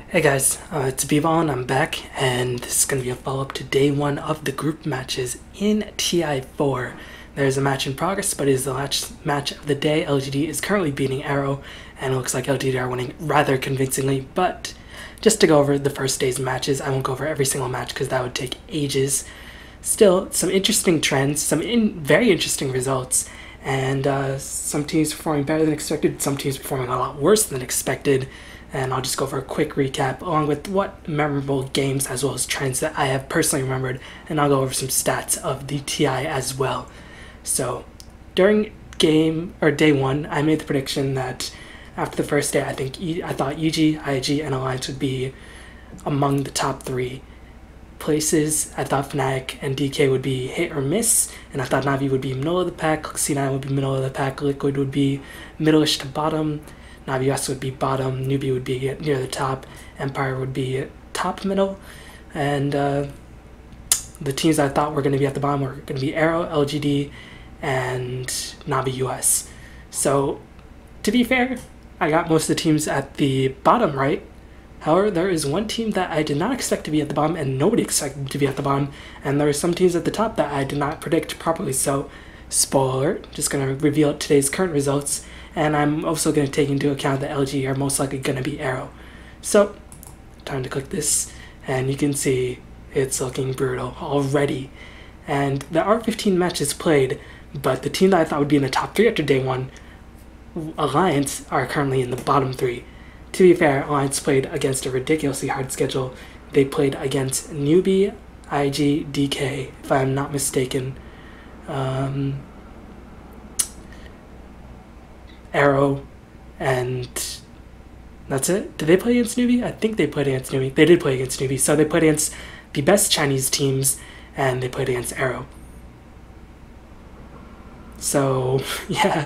Hey guys, it's Bivol and I'm back, and this is going to be a follow-up to day one of the group matches in TI4. There's a match in progress, but it is the last match of the day. LGD is currently beating Arrow, and it looks like LGD are winning rather convincingly, but just to go over the first day's matches, I won't go over every single match because that would take ages. Still, some interesting trends, some very interesting results, and some teams performing better than expected, some teams performing a lot worse than expected. And I'll just go for a quick recap along with what memorable games as well as trends that I have personally remembered, and I'll go over some stats of the TI as well. So during day one, I made the prediction that after the first day, I thought EG, IG, and Alliance would be among the top three places. I thought Fnatic and DK would be hit or miss, and I thought Navi would be middle of the pack, C9 would be middle of the pack, Liquid would be middle-ish to bottom, Navi US would be bottom, NewBee would be near the top, Empire would be top middle, and the teams I thought were going to be at the bottom were going to be Arrow, LGD, and Navi US. So, to be fair, I got most of the teams at the bottom right. However, there is one team that I did not expect to be at the bottom, and nobody expected to be at the bottom, and there are some teams at the top that I did not predict properly. So, spoiler alert, just going to reveal today's current results. And I'm also going to take into account that LG are most likely going to be Arrow. So, time to click this, and you can see it's looking brutal already. And there are 15 matches played, but the team that I thought would be in the top 3 after day one, Alliance, are currently in the bottom 3. To be fair, Alliance played against a ridiculously hard schedule. They played against NewBee, IG, DK, if I'm not mistaken. Arrow, and that's it. Did they play against NewBee? I think they played against NewBee. They did play against NewBee. So they played against the best Chinese teams, and they played against Arrow. So, yeah,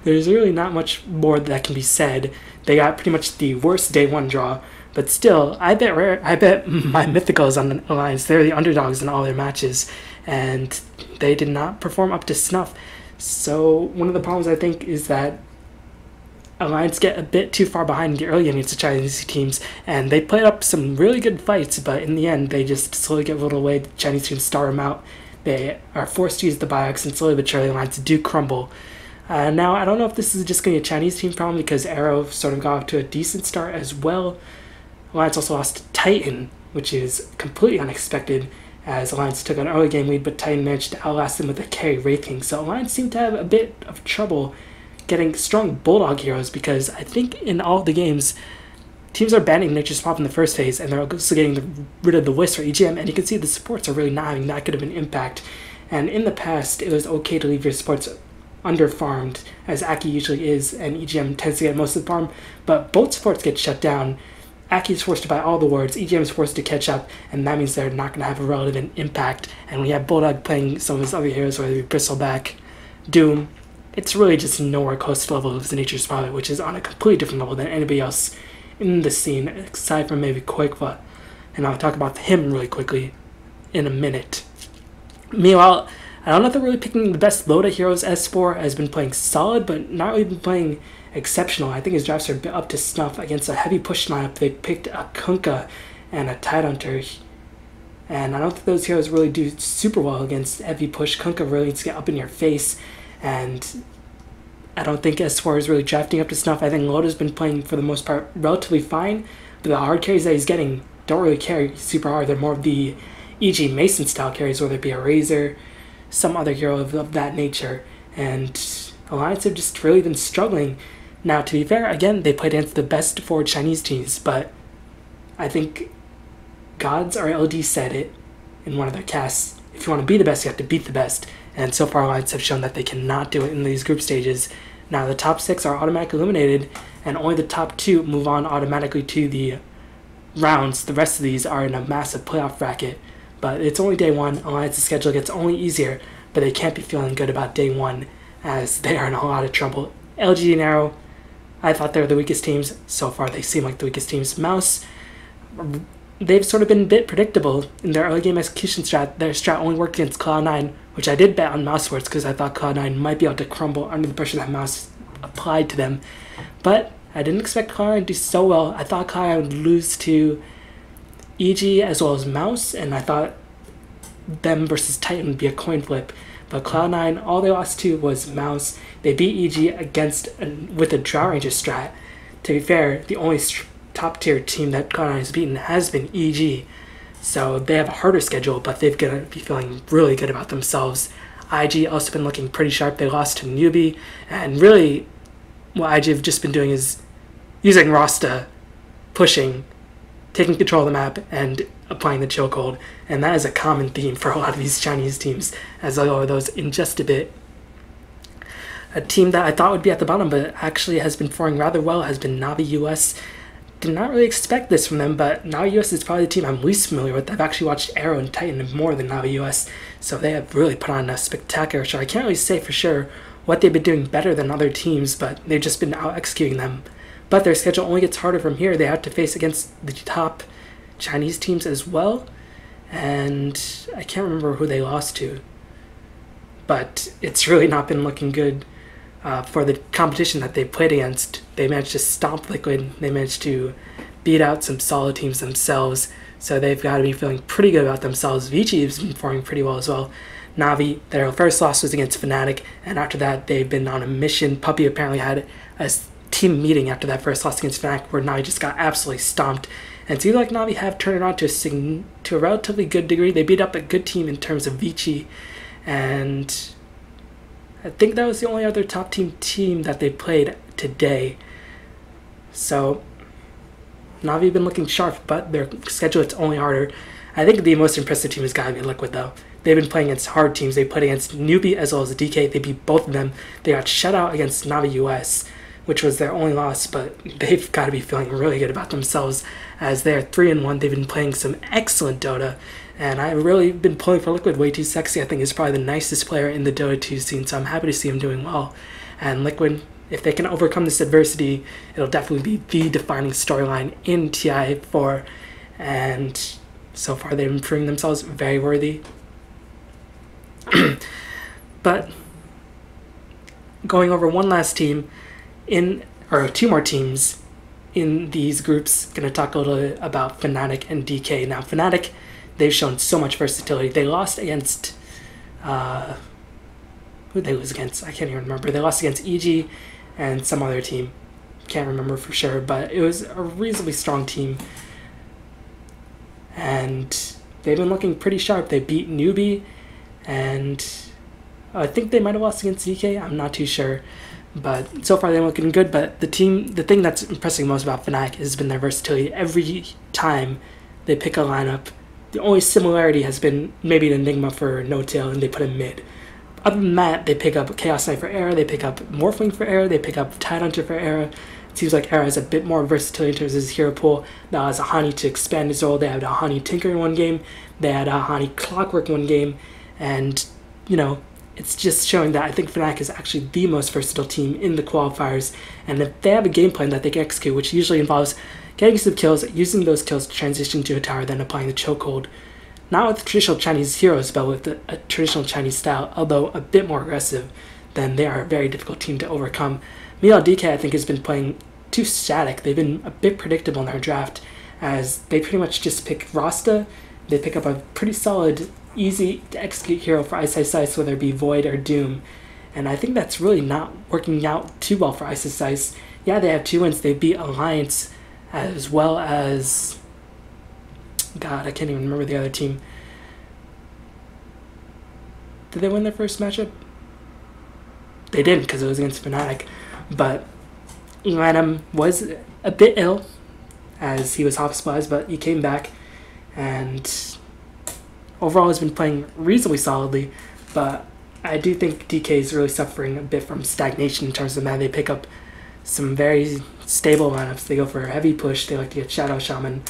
there's really not much more that can be said. They got pretty much the worst day one draw, but still, I bet my Mythicals on the Alliance, they're the underdogs in all their matches, and they did not perform up to snuff. So, one of the problems I think is that Alliance get a bit too far behind the early innings of Chinese teams, and they played up some really good fights, but in the end, they just slowly get whittled away. The Chinese teams star them out. They are forced to use the biox, and slowly but surely, Alliance do crumble. Now, I don't know if this is just going to be a Chinese team problem, because Arrow sort of got off to a decent start as well. Alliance also lost to Titan, which is completely unexpected, as Alliance took an early game lead, but Titan managed to outlast them with a carry Wraith King. So Alliance seemed to have a bit of trouble getting strong Bulldog heroes, because I think in all the games, teams are banning Nature's Pop in the first phase, and they're also getting rid of the Wisp for EGM, and you can see the supports are really not having that good of an impact. And in the past, it was okay to leave your supports under-farmed, as Aki usually is, and EGM tends to get most of the farm, but both supports get shut down. Aki is forced to buy all the wards, EGM is forced to catch up, and that means they're not going to have a relevant impact. And we have Bulldog playing some of his other heroes, whether it be Bristleback, Doom. It's really just nowhere close to the level of the Nature's Prophet, which is on a completely different level than anybody else in the scene, aside from maybe Quakefa. And I'll talk about him really quickly in a minute. Meanwhile, I don't know if they're really picking the best Dota heroes. S4 has been playing solid, but not really been playing exceptional. I think his drafts are a bit up to snuff. Against a heavy push lineup, they picked a Kunkka and a Tidehunter. And I don't think those heroes really do super well against heavy push. Kunkka really needs to get up in your face, and I don't think S4 is really drafting up to snuff. I think Loda's been playing, for the most part, relatively fine, but the hard carries that he's getting don't really carry super hard. They're more of the E.G. Mason-style carries, whether it be a Razor, some other hero of that nature, and Alliance have just really been struggling. Now, to be fair, again, they played against the best 4 Chinese teams, but I think Gods or LD said it in one of their casts: if you want to be the best, you have to beat the best. And so far, Alliance have shown that they cannot do it in these group stages. Now, the top 6 are automatically eliminated, and only the top 2 move on automatically to the rounds. The rest of these are in a massive playoff bracket. But it's only day one. Alliance's schedule gets only easier, but they can't be feeling good about day one, as they are in a lot of trouble. LG and Arrow, I thought they were the weakest teams. So far, they seem like the weakest teams. Mouz, they've sort of been a bit predictable in their early game execution strat. Their strat only worked against Cloud9, which I did bet on Mouz for, because I thought Cloud9 might be able to crumble under the pressure that Mouz applied to them. But I didn't expect Cloud9 to do so well. I thought Cloud9 would lose to EG as well as Mouz, and I thought them versus Titan would be a coin flip. But Cloud9, all they lost to was Mouz. They beat EG with a Drow Ranger strat. To be fair, the only top tier team that Cloud9 has beaten has been EG. So they have a harder schedule, but they're going to be feeling really good about themselves. IG also been looking pretty sharp. They lost to NewBee, and really what IG have just been doing is using Rhasta, pushing, taking control of the map, and applying the chokehold. And that is a common theme for a lot of these Chinese teams, as I'll go over those in just a bit. A team that I thought would be at the bottom, but actually has been performing rather well, has been Navi US. Did not really expect this from them, but Navi US is probably the team I'm least familiar with. I've actually watched Arrow and Titan more than Navi US, so they have really put on a spectacular show. I can't really say for sure what they've been doing better than other teams, but they've just been out-executing them. But their schedule only gets harder from here. They have to face against the top Chinese teams as well, and I can't remember who they lost to, but it's really not been looking good for the competition that they played against. They managed to stomp Liquid, they managed to beat out some solid teams themselves, so they've got to be feeling pretty good about themselves. Vici has been performing pretty well as well. Navi, their first loss was against Fnatic, and after that they've been on a mission. Puppy apparently had a team meeting after that first loss against Fnatic where Navi just got absolutely stomped. And it seems like Navi have turned it on to a relatively good degree. They beat up a good team in terms of Vici, and I think that was the only other top team that they played today. So Navi have been looking sharp, but their schedule it's only harder. I think the most impressive team has got to be Liquid, though. They've been playing against hard teams. They played against NewBee as well as DK. They beat both of them. They got shut out against Navi US, which was their only loss, but they've got to be feeling really good about themselves as they're 3-1. They've been playing some excellent Dota, and I've really been pulling for Liquid. Way Too Sexy, I think, is probably the nicest player in the Dota 2 scene, so I'm happy to see him doing well. And Liquid, if they can overcome this adversity, it'll definitely be the defining storyline in TI4, and so far they've been proving themselves very worthy. But going over one last team, or two more teams in these groups, going to talk a little bit about Fnatic and DK. Now, Fnatic, they've shown so much versatility. They lost against, who they lose against? I can't even remember. They lost against EG and some other team. Can't remember for sure, but it was a reasonably strong team. And they've been looking pretty sharp. They beat NewBee, and I think they might have lost against DK. I'm not too sure. But so far they're looking good. But the thing that's impressing most about Fnatic has been their versatility. Every time they pick a lineup, the only similarity has been maybe an Enigma for no-tail, and they put him mid. Other than that, they pick up Chaos Knight for Era, they pick up Morphling for Era, they pick up Tidehunter for Era. It seems like Era has a bit more versatility in terms of his hero pool. Now has Ahani to expand his role. They had Ahani Tinker in one game, they had Ahani Clockwork one game, and you know, it's just showing that I think Fnatic is actually the most versatile team in the qualifiers, and if they have a game plan that they can execute, which usually involves getting some kills, using those kills to transition to a tower, then applying the chokehold. Not with the traditional Chinese heroes, but with a traditional Chinese style, although a bit more aggressive, then they are a very difficult team to overcome. Meanwhile, DK, I think, has been playing too static. They've been a bit predictable in their draft, as they pretty much just pick Rhasta. They pick up a pretty solid, easy to execute hero for Ice, whether it be Void or Doom. And I think that's really not working out too well for Ice. Yeah, they have 2 wins. They beat Alliance as well as... God, I can't even remember the other team. Did they win their first matchup? They didn't, because it was against Fnatic. But Enigma was a bit ill, as he was hospitalized, but he came back, and overall has been playing reasonably solidly. But I do think DK is really suffering a bit from stagnation in terms of that. They pick up some very stable lineups. They go for a heavy push. They like to get Shadow Shaman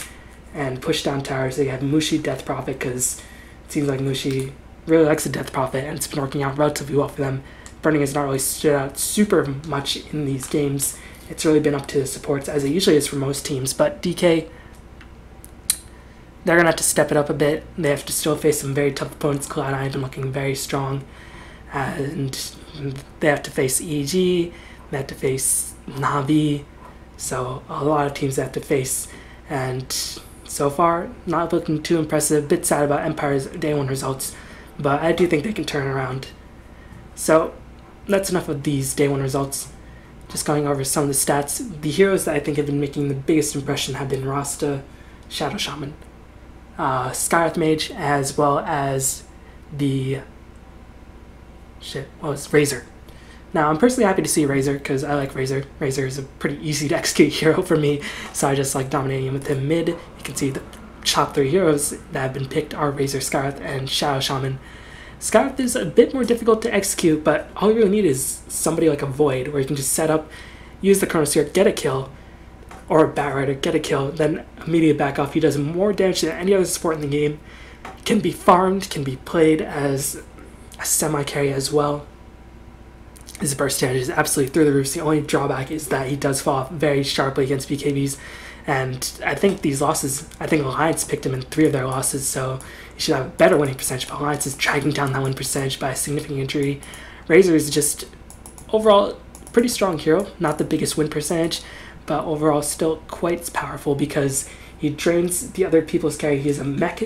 and push down towers. They have Mushi Death Prophet, because it seems like Mushi really likes the Death Prophet, and it's been working out relatively well for them. Burning has not really stood out super much in these games. It's really been up to the supports, as it usually is for most teams. But DK, they're going to have to step it up a bit. They have to still face some very tough opponents. Cloud9 have been looking very strong, and they have to face EG, they have to face Navi, So a lot of teams they have to face, and so far not looking too impressive. Bit sad about Empire's day 1 results, but I do think they can turn around. So that's enough of these day 1 results. Just going over some of the stats. The heroes that I think have been making the biggest impression have been Rhasta, Shadow Shaman, Skyreth Mage, as well as the Razor. Now, I'm personally happy to see Razor because I like Razor. Razor is a pretty easy to execute hero for me, so I just like dominating him with him mid. You can see the top 3 heroes that have been picked are Razor, Skyreth, and Shadow Shaman. Skyreth is a bit more difficult to execute, but all you really need is somebody like a Void, where you can just set up, use the Chronosphere, get a kill, or a Batrider, get a kill, then immediately back off. He does more damage than any other support in the game, can be farmed, can be played as a semi-carry as well. His burst damage is absolutely through the roof. The only drawback is that he does fall off very sharply against BKBs, and I think these losses, I think Alliance picked him in 3 of their losses, so he should have a better winning percentage, but Alliance is dragging down that win percentage by a significant injury. Razor is just overall pretty strong hero, not the biggest win percentage, but overall still quite powerful because he drains the other people's carry. He is a mech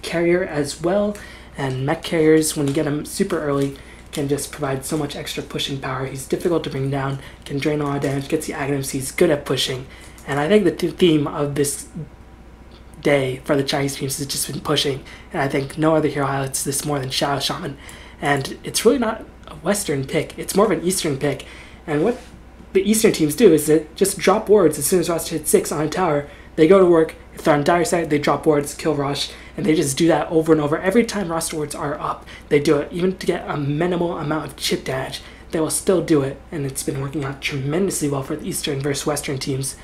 carrier as well, and mech carriers, when you get them super early, can just provide so much extra pushing power. He's difficult to bring down, can drain a lot of damage, gets the agonyms, he's good at pushing. And I think the theme of this day for the Chinese teams has just been pushing, and I think no other hero highlights this more than Shadow Shaman. And it's really not a Western pick, it's more of an Eastern pick. And what the Eastern teams do is they just drop wards as soon as Rhasta hits 6 on a tower. They go to work, if they're on dire side, they drop wards, kill Rosh, and they just do that over and over. Every time Rhasta wards are up, they do it, even to get a minimal amount of chip damage. They will still do it, and it's been working out tremendously well for the Eastern versus Western teams.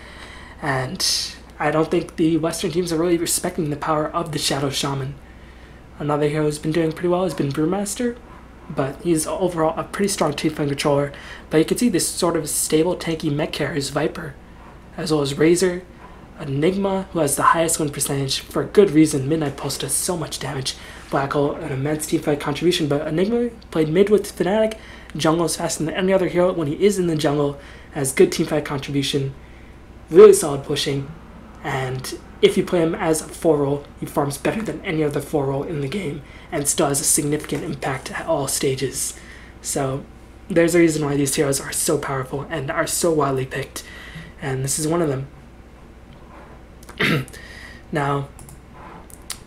And I don't think the Western teams are really respecting the power of the Shadow Shaman. Another hero who's been doing pretty well has been Brewmaster, but he's overall a pretty strong teamfight controller. But you can see this sort of stable, tanky mech carrier is Viper, as well as Razor, Enigma, who has the highest win percentage for a good reason. Midnight Pulse does so much damage. Black Hole, an immense teamfight contribution, but Enigma played mid with Fnatic. Jungle is faster than any other hero when he is in the jungle, has good teamfight contribution, really solid pushing, and if you play him as a 4-role, he farms better than any other 4-role in the game, and still has a significant impact at all stages. So there's a reason why these heroes are so powerful and are so widely picked, and this is one of them. Now,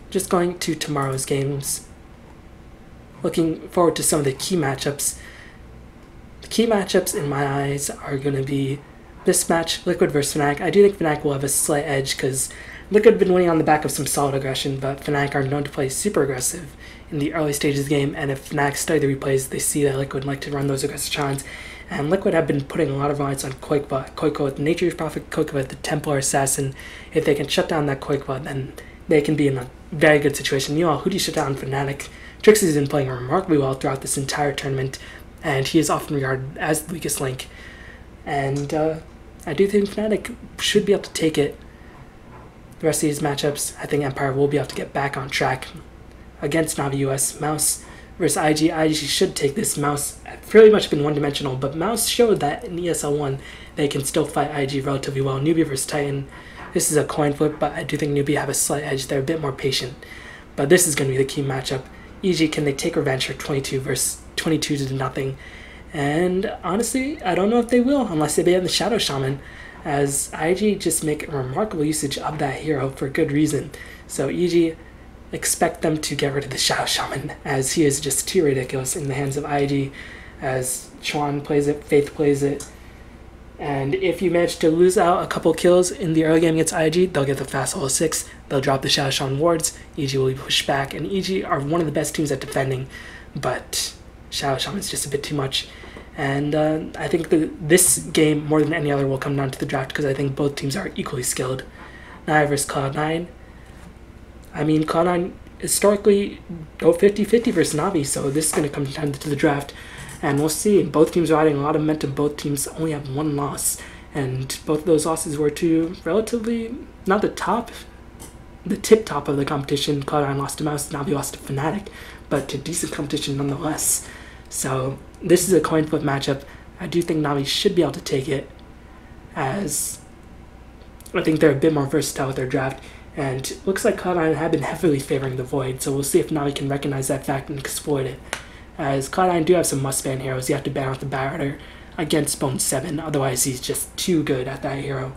just going to tomorrow's games, looking forward to some of the key matchups. The key matchups in my eyes are going to be this match, Liquid versus Fnatic. I do think Fnatic will have a slight edge because Liquid have been winning on the back of some solid aggression, but Fnatic are known to play super aggressive in the early stages of the game, and if Fnatic study the replays, they see that Liquid like to run those aggressive challenges, and Liquid have been putting a lot of reliance on Koiko with Nature's Prophet, Koiko with the Templar Assassin. If they can shut down that Koiko, then they can be in a very good situation. Meanwhile, who do you shut down Fnatic? Trixie's been playing remarkably well throughout this entire tournament, and he is often regarded as the weakest link. And I do think Fnatic should be able to take it. The rest of these matchups, I think Empire will be able to get back on track against Navi US. Mouz versus IG. IG should take this. Mouz have pretty much been one-dimensional, but Mouz showed that in ESL 1 they can still fight IG relatively well. NewBee versus Titan. This is a coin flip, but I do think NewBee have a slight edge. They're a bit more patient. But this is going to be the key matchup. EG, can they take revenge for 22 versus 22 to nothing? And honestly, I don't know if they will, unless they ban the Shadow Shaman, as IG just make remarkable usage of that hero for good reason. So EG, expect them to get rid of the Shadow Shaman, as he is just too ridiculous in the hands of IG, as Chuan plays it, Faith plays it. And if you manage to lose out a couple kills in the early game against IG, they'll get the fast level 6, they'll drop the Shadow Shaman wards, EG will be pushed back, and EG are one of the best teams at defending, but Shadow Shaman is just a bit too much. And I think this game, more than any other, will come down to the draft because I think both teams are equally skilled. Na'Vi versus Cloud9. I mean, Cloud9 historically go 50-50 versus Na'Vi, so this is going to come down to the draft. And we'll see. Both teams are adding a lot of momentum. Both teams only have one loss. And both of those losses were to relatively, not the tip top of the competition. Cloud9 lost to Mouz, Na'Vi lost to Fnatic, but to decent competition nonetheless. So this is a coin flip matchup. I do think Na'Vi should be able to take it. as I think they're a bit more versatile with their draft. And it looks like Cloud9 have been heavily favoring the Void, so we'll see if Navi can recognize that fact and exploit it. As Cloud9 do have some must-ban heroes, you have to ban out the Batter against Bone 7, otherwise he's just too good at that hero.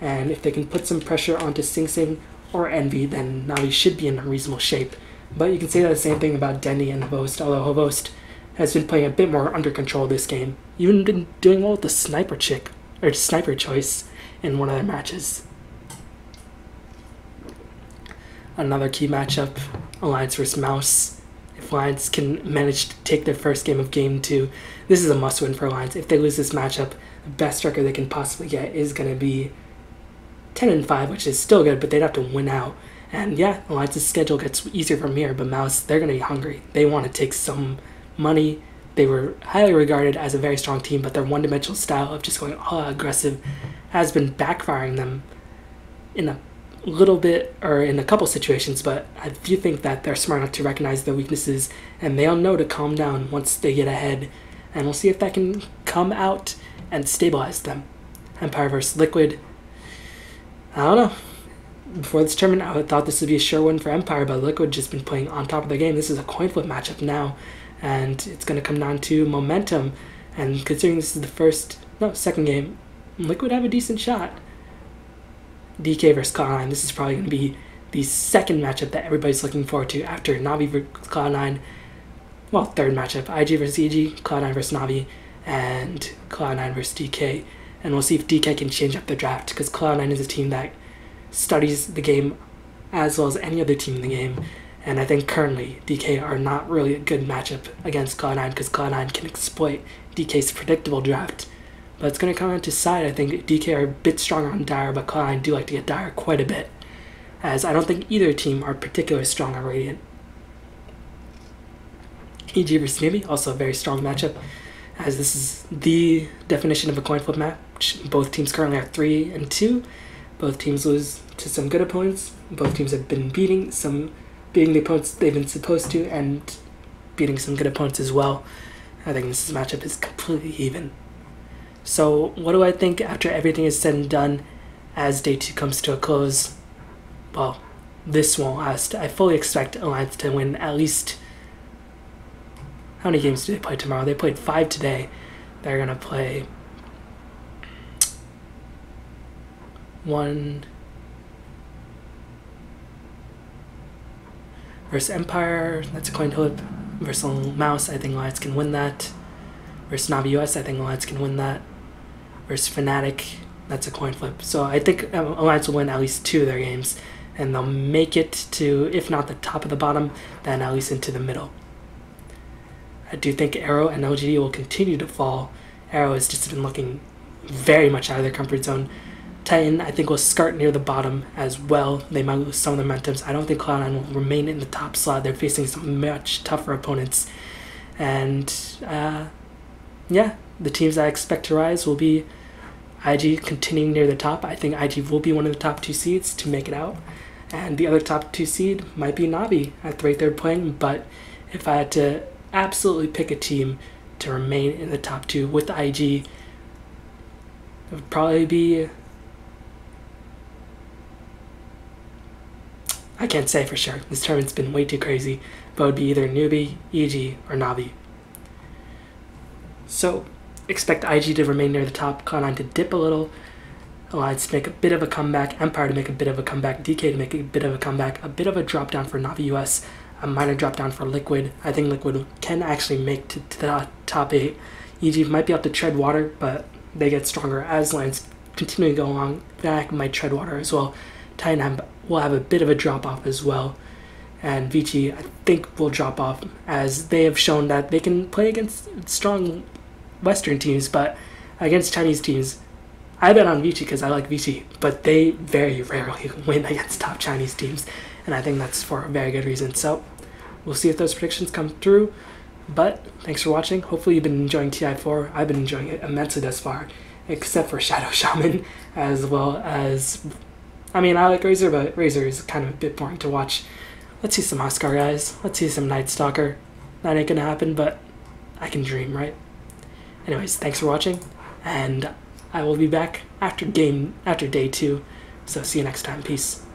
And if they can put some pressure onto Sing Sing or Envy, then Navi should be in a reasonable shape. But you can say the same thing about Denny and Hovost, although Hovost has been playing a bit more under control this game. Even been doing well with the sniper choice in one of their matches. Another key matchup, Alliance vs Mouz. If Alliance can manage to take their first game of Game 2, this is a must-win for Alliance. If they lose this matchup, the best record they can possibly get is going to be 10-5, which is still good, but they'd have to win out. And yeah, Alliance's schedule gets easier from here, but Mouz, they're going to be hungry. They want to take some money. They were highly regarded as a very strong team, but their one-dimensional style of just going all aggressive has been backfiring them in a little bit, or in a couple situations, but I do think that they're smart enough to recognize their weaknesses, and they'll know to calm down once they get ahead, and we'll see if that can come out and stabilize them. Empire vs Liquid. I don't know. Before this tournament, I thought this would be a sure win for Empire, but Liquid just been playing on top of the game. This is a coin flip matchup now, and it's going to come down to momentum, and considering this is the second game, Liquid have a decent shot. DK vs Cloud9, this is probably going to be the second matchup that everybody's looking forward to after Navi vs Cloud9. Well, third matchup, IG vs EG, Cloud9 vs Navi, and Cloud9 vs DK. And we'll see if DK can change up the draft, because Cloud9 is a team that studies the game as well as any other team in the game. And I think currently DK are not really a good matchup against Cloud9, because Cloud9 can exploit DK's predictable draft. But it's going to come into side. I think DK are a bit stronger on Dire, but Cloud9 do like to get Dire quite a bit, as I don't think either team are particularly strong on Radiant. EG vs NewBee, also a very strong matchup, as this is the definition of a coin flip match. Both teams currently are 3-2. Both teams lose to some good opponents. Both teams have been beating the opponents they've been supposed to, and beating some good opponents as well. I think this matchup is completely even. So what do I think after everything is said and done as Day 2 comes to a close? Well, this won't last. I fully expect Alliance to win at least... How many games do they play tomorrow? They played 5 today. They're going to play 1 versus Empire. That's a coin flip. Versus Mouz, I think Alliance can win that. Versus Navi US, I think Alliance can win that. Versus Fnatic, that's a coin flip. So I think Alliance will win at least 2 of their games, and they'll make it to, if not the top of the bottom, then at least into the middle. I do think Arrow and LGD will continue to fall. Arrow has just been looking very much out of their comfort zone. Titan, I think, will start near the bottom as well. They might lose some of their momentums. I don't think Cloud9 will remain in the top slot. They're facing some much tougher opponents. And, yeah, the teams I expect to rise will be IG continuing near the top. I think IG will be one of the top 2 seeds to make it out. And the other top 2 seed might be Navi at the rate they're playing. But if I had to absolutely pick a team to remain in the top 2 with IG, it would probably be... I can't say for sure. This tournament's been way too crazy. But it would be either NewBee, EG, or Navi. So, expect IG to remain near the top, Cloud9 to dip a little, Alliance to make a bit of a comeback, Empire to make a bit of a comeback, DK to make a bit of a comeback, a bit of a drop down for Navi US, a minor drop down for Liquid. I think Liquid can actually make to the top 8. EG might be able to tread water, but they get stronger as Alliance continue to go along. Fnatic might tread water as well. Titan will have a bit of a drop off as well. And Vici, I think, will drop off, as they have shown that they can play against strong Western teams, but against Chinese teams, I bet on Vici because I like Vici, but they very rarely win against top Chinese teams, and I think that's for a very good reason. So we'll see if those predictions come through, but thanks for watching. Hopefully you've been enjoying TI4. I've been enjoying it immensely thus far, except for Shadow Shaman, as well as, I mean, I like Razor, but Razor is kind of a bit boring to watch. Let's see some Oscar, guys. Let's see some Night Stalker. That ain't gonna happen, but I can dream, right? Anyways, thanks for watching, and I will be back after day 2. So see you next time. Peace.